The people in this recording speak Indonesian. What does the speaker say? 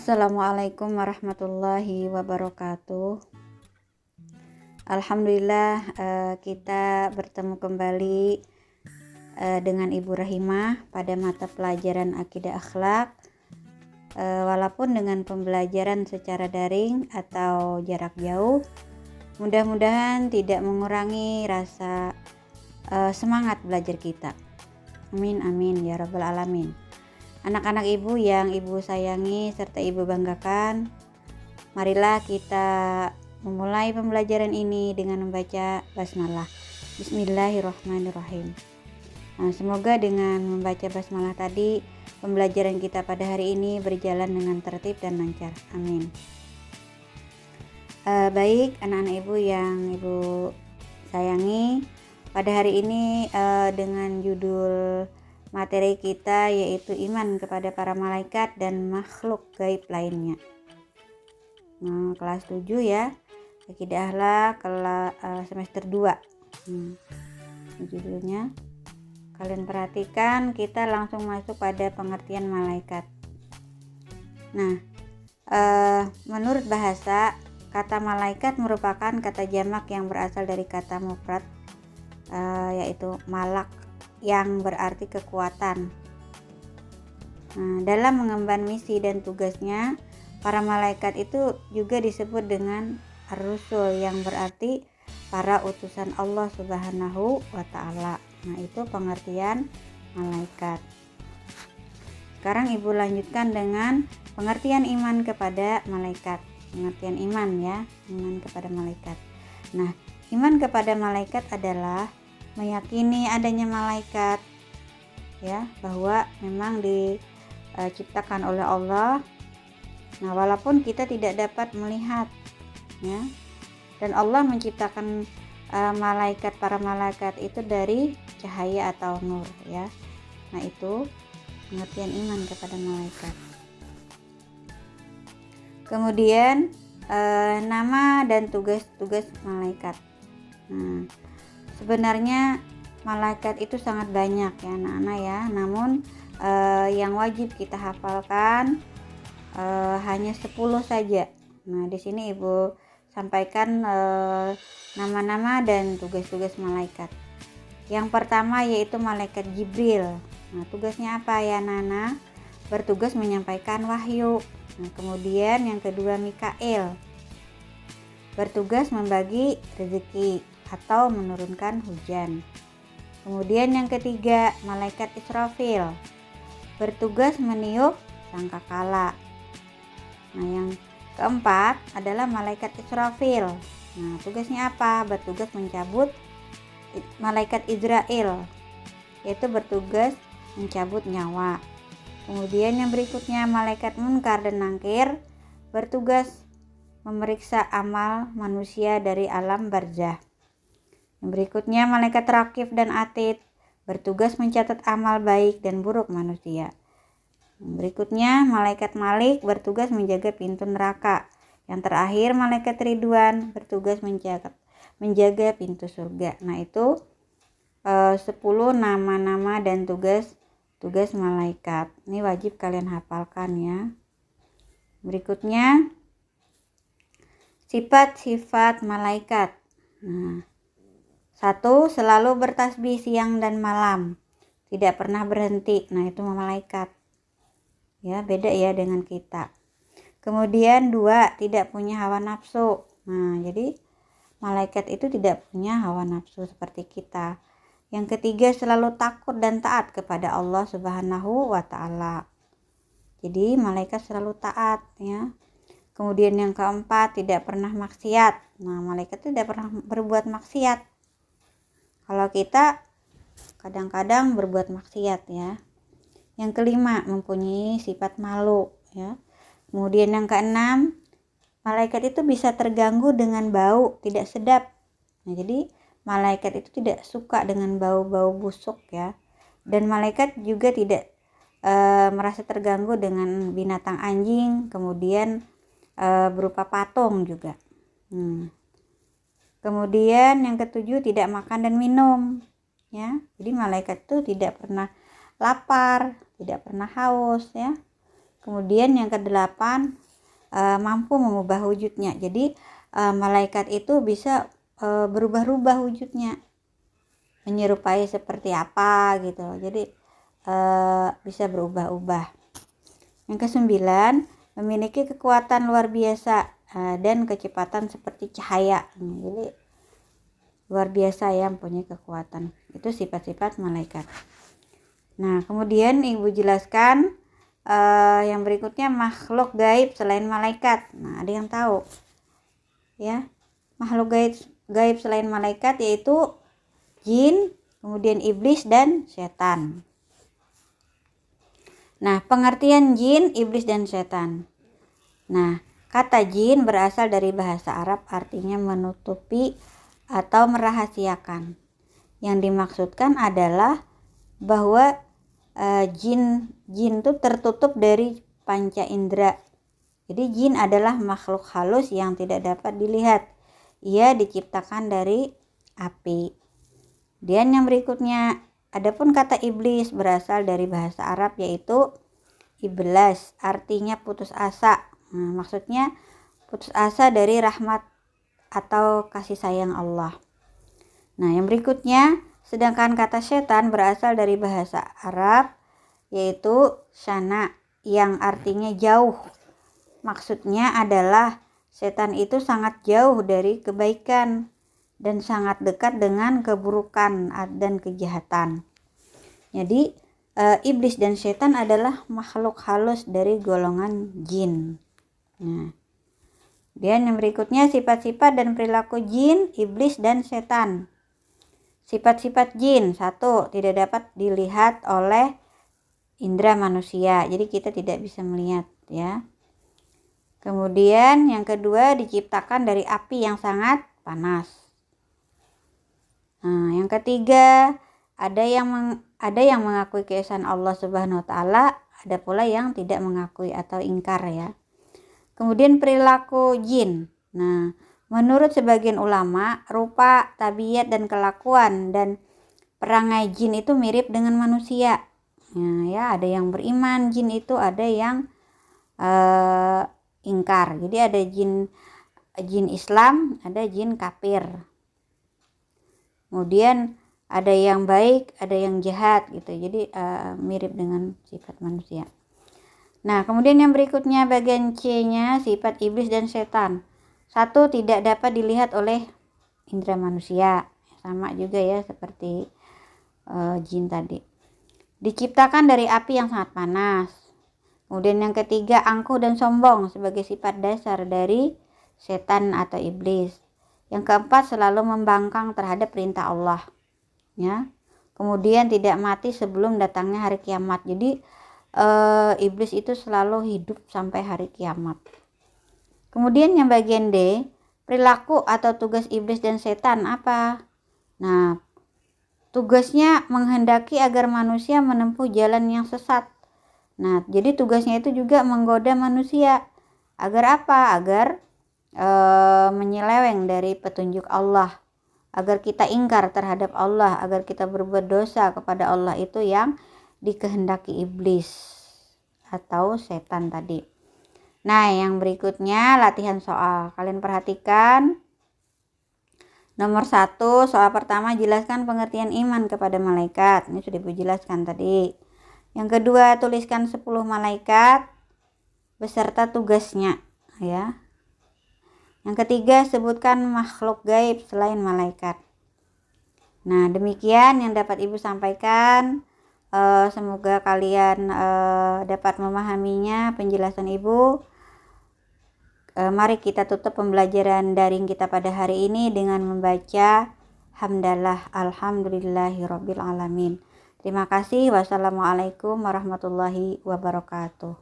Assalamualaikum warahmatullahi wabarakatuh. Alhamdulillah kita bertemu kembali dengan Ibu Rahimah pada mata pelajaran Akidah Akhlak, walaupun dengan pembelajaran secara daring atau jarak jauh. Mudah-mudahan tidak mengurangi rasa semangat belajar kita. Amin amin ya rabbal alamin. Anak-anak ibu yang ibu sayangi serta ibu banggakan, marilah kita memulai pembelajaran ini dengan membaca basmalah. Bismillahirrahmanirrahim. Nah, semoga dengan membaca basmalah tadi, pembelajaran kita pada hari ini berjalan dengan tertib dan lancar. Amin. Baik anak-anak ibu yang ibu sayangi, pada hari ini dengan judul materi kita yaitu iman kepada para malaikat dan makhluk gaib lainnya. Nah, kelas 7 ya, Akidah Akhlak semester 2. Judulnya. Kalian perhatikan, kita langsung masuk pada pengertian malaikat. Nah, menurut bahasa, kata malaikat merupakan kata jamak yang berasal dari kata mufrad, yaitu malak, yang berarti kekuatan. Nah, dalam mengemban misi dan tugasnya, para malaikat itu juga disebut dengan ar-rusul, yang berarti para utusan Allah Subhanahu wa ta'ala. Nah, itu pengertian malaikat. Sekarang ibu lanjutkan dengan pengertian iman kepada malaikat. Pengertian iman ya, iman kepada malaikat. Nah, iman kepada malaikat adalah meyakini adanya malaikat, ya, bahwa memang diciptakan oleh Allah. Nah, walaupun kita tidak dapat melihat, ya, dan Allah menciptakan para malaikat itu dari cahaya atau nur, ya. Nah, itu pengertian iman kepada malaikat. Kemudian nama dan tugas-tugas malaikat. Nah, sebenarnya malaikat itu sangat banyak ya anak-anak ya, namun yang wajib kita hafalkan hanya 10 saja. Nah, di sini ibu sampaikan nama-nama dan tugas-tugas malaikat. Yang pertama yaitu malaikat Jibril. Nah, tugasnya apa ya Nana? Bertugas menyampaikan wahyu. Nah, kemudian yang kedua Mikail, bertugas membagi rezeki atau menurunkan hujan. Kemudian yang ketiga malaikat Israfil, bertugas meniup sangkakala. Nah, yang keempat adalah malaikat Israfil. Nah, tugasnya apa? Bertugas mencabut. Malaikat Izrail, yaitu bertugas mencabut nyawa. Kemudian yang berikutnya malaikat Munkar dan Nakir, bertugas memeriksa amal manusia dari alam barzah. Yang berikutnya malaikat Rakif dan Atid, bertugas mencatat amal baik dan buruk manusia. Yang berikutnya malaikat Malik, bertugas menjaga pintu neraka. Yang terakhir malaikat Ridwan, bertugas menjaga pintu surga. Nah, itu 10 nama-nama dan tugas malaikat. Ini wajib kalian hafalkan ya. Berikutnya sifat-sifat malaikat. Nah, 1. Selalu bertasbih siang dan malam, tidak pernah berhenti. Nah, itu malaikat ya, beda ya dengan kita. Kemudian 2. Tidak punya hawa nafsu. Nah, jadi malaikat itu tidak punya hawa nafsu seperti kita. Yang ketiga selalu takut dan taat kepada Allah Subhanahu wa ta'ala. Jadi malaikat selalu taat ya. Kemudian yang keempat tidak pernah maksiat. Nah, malaikat tidak pernah berbuat maksiat. Kalau kita kadang-kadang berbuat maksiat ya. Yang kelima mempunyai sifat malu ya. Kemudian yang keenam, malaikat itu bisa terganggu dengan bau tidak sedap. Nah, jadi malaikat itu tidak suka dengan bau-bau busuk ya. Dan malaikat juga tidak merasa terganggu dengan binatang anjing, kemudian berupa patung juga. Kemudian yang ketujuh tidak makan dan minum ya. Jadi malaikat itu tidak pernah lapar, tidak pernah haus ya. Kemudian yang kedelapan, mampu mengubah wujudnya. Jadi malaikat itu bisa berubah-ubah wujudnya, menyerupai seperti apa gitu. Jadi bisa berubah-ubah. Yang kesembilan, memiliki kekuatan luar biasa dan kecepatan seperti cahaya. Jadi luar biasa ya, mempunyai kekuatan. Itu sifat-sifat malaikat. Nah, kemudian Ibu jelaskan yang berikutnya, makhluk gaib selain malaikat. Nah, ada yang tahu ya, makhluk gaib selain malaikat yaitu jin, kemudian iblis dan setan. Nah, pengertian jin, iblis dan setan. Nah, kata jin berasal dari bahasa Arab, artinya menutupi atau merahasiakan. Yang dimaksudkan adalah bahwa jin itu tertutup dari panca indera. Jadi jin adalah makhluk halus yang tidak dapat dilihat. Ia diciptakan dari api. Dan yang berikutnya, adapun kata iblis berasal dari bahasa Arab yaitu iblas, artinya putus asa. Nah, maksudnya putus asa dari rahmat atau kasih sayang Allah. Nah, yang berikutnya, sedangkan kata setan berasal dari bahasa Arab yaitu syana, yang artinya jauh. Maksudnya adalah setan itu sangat jauh dari kebaikan dan sangat dekat dengan keburukan dan kejahatan. Jadi iblis dan setan adalah makhluk halus dari golongan jin. Nah, dan yang berikutnya, sifat-sifat dan perilaku jin, iblis dan setan. Sifat-sifat jin, satu, tidak dapat dilihat oleh indera manusia, jadi kita tidak bisa melihat ya. Kemudian yang kedua, diciptakan dari api yang sangat panas. Nah, yang ketiga, ada yang mengakui keesaan Allah Subhanahu wa taala, ada pula yang tidak mengakui atau ingkar ya. Kemudian perilaku jin. Nah, menurut sebagian ulama, rupa, tabiat dan kelakuan dan perangai jin itu mirip dengan manusia. Nah, ya, ada yang beriman jin itu, ada yang ingkar. Jadi ada jin Islam, ada jin kafir. Kemudian ada yang baik, ada yang jahat gitu. Jadi mirip dengan sifat manusia. Nah, kemudian yang berikutnya bagian C-nya, sifat iblis dan setan. Satu, tidak dapat dilihat oleh indera manusia. Sama juga ya seperti jin tadi. Diciptakan dari api yang sangat panas. Kemudian yang ketiga, angkuh dan sombong sebagai sifat dasar dari setan atau iblis. Yang keempat, selalu membangkang terhadap perintah Allah. Ya. Kemudian tidak mati sebelum datangnya hari kiamat. Jadi iblis itu selalu hidup sampai hari kiamat. Kemudian yang bagian D, perilaku atau tugas iblis dan setan apa? Nah, tugasnya menghendaki agar manusia menempuh jalan yang sesat. Nah, jadi tugasnya itu juga menggoda manusia. Agar apa? Agar menyeleweng dari petunjuk Allah. Agar kita ingkar terhadap Allah, agar kita berbuat dosa kepada Allah, itu yang dikehendaki iblis atau setan tadi. Nah, yang berikutnya latihan soal. Kalian perhatikan. Nomor 1, soal pertama, jelaskan pengertian iman kepada malaikat. Ini sudah dijelaskan tadi. Yang kedua, tuliskan 10 malaikat beserta tugasnya ya. Yang ketiga, sebutkan makhluk gaib selain malaikat. Nah, demikian yang dapat Ibu sampaikan. Semoga kalian dapat memahaminya penjelasan Ibu. Mari kita tutup pembelajaran daring kita pada hari ini dengan membaca hamdalah alhamdulillahirabbil alamin. Terima kasih. Wassalamualaikum warahmatullahi wabarakatuh.